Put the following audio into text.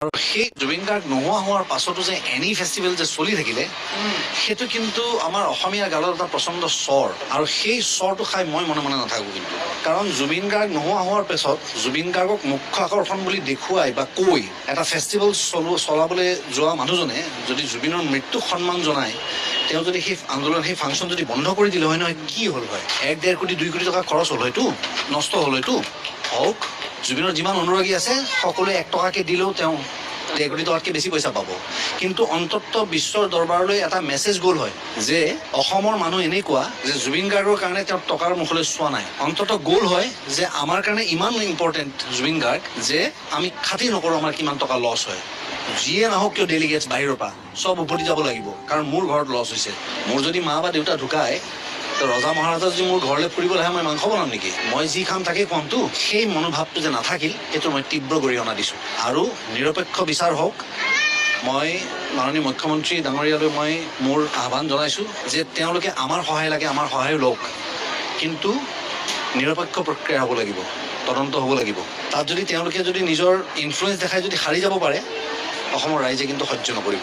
আৰু সেই জুবিন গাৰ্গ নোহোৱা হোৱাৰ পাছতো যে এনি ফেষ্টিভেল যে চলি থাকিলে সেইটো কিন্তু আমাৰ অসমীয়া গালৰ এটা প্ৰচণ্ড স্বৰ, আৰু সেই স্বৰটো খাই মই মনে মনে নাথাকোঁ কিন্তু। কাৰণ জুবিন গাৰ্গ নোহোৱা হোৱাৰ পিছত জুবিন গাৰ্গক মুখ্য আকৰ্ষণ বুলি দেখুৱাই বা কৈ এটা ফেষ্টিভেল চলাবলৈ যোৱা মানুহজনে যদি জুবিনৰ মৃত্যুক সন্মান জনায়, তেওঁ যদি সেই আন্দোলন সেই ফাংচন যদি বন্ধ কৰি দিলে হয় নহয়, কি হ'ল হয়? 1-1.5 কোটি 2 কোটি টকা খৰচ হ'ল হয়তো, নষ্ট হ'ল হয়তো। হওক, জুবিনৰ যিমান অনুৰাগী আছে সকলোৱে 1 টকাকৈ দিলেও তেওঁ 1 কোটি টকাতকৈ বেছি পইচা পাব। কিন্তু অন্ততঃ বিশ্বৰ দৰবাৰলৈ এটা মেছেজ গ'ল হয় যে অসমৰ মানুহ এনেকুৱা যে জুবিন গাৰ্গৰ কাৰণে তেওঁ টকাৰ মুখলৈ চোৱা নাই। অন্ততঃ গ'ল হয় যে আমাৰ কাৰণে ইমান ইম্পৰ্টেণ্ট জুবিন গাৰ্গ যে আমি খাতি নকৰোঁ আমাৰ কিমান টকা লছ হয়। যিয়ে নহওক কিয় ডেলিগেটছ বাহিৰৰ পৰা চব উভতি যাব লাগিব, কাৰণ মোৰ ঘৰত লছ হৈছে। মোৰ যদি মা বা দেউতা ঢুকায়, ৰজা মহাৰাজা যদি মোৰ ঘৰলৈ ফুৰিবলৈ আহে, মই মাংস বনাম নেকি? মই যি খাম তাকেই খুৱামতো। সেই মনোভাৱটো যে নাথাকিল, সেইটো মই তীব্ৰ গৰিহণা দিছোঁ। আৰু নিৰপেক্ষ বিচাৰ হওক, মই মাননীয় মুখ্যমন্ত্ৰী ডাঙৰীয়ালৈ মই মোৰ আহ্বান জনাইছোঁ যে তেওঁলোকে আমাৰ সহায় লাগে, আমাৰ সহায় লওক, কিন্তু নিৰপেক্ষ প্ৰক্ৰিয়া হ'ব লাগিব, তদন্ত হ'ব লাগিব। তাত যদি তেওঁলোকে যদি নিজৰ ইনফ্লুৱেঞ্চ দেখাই যদি হাৰি যাব পাৰে, অসমৰ ৰাইজে কিন্তু সহ্য নকৰিব।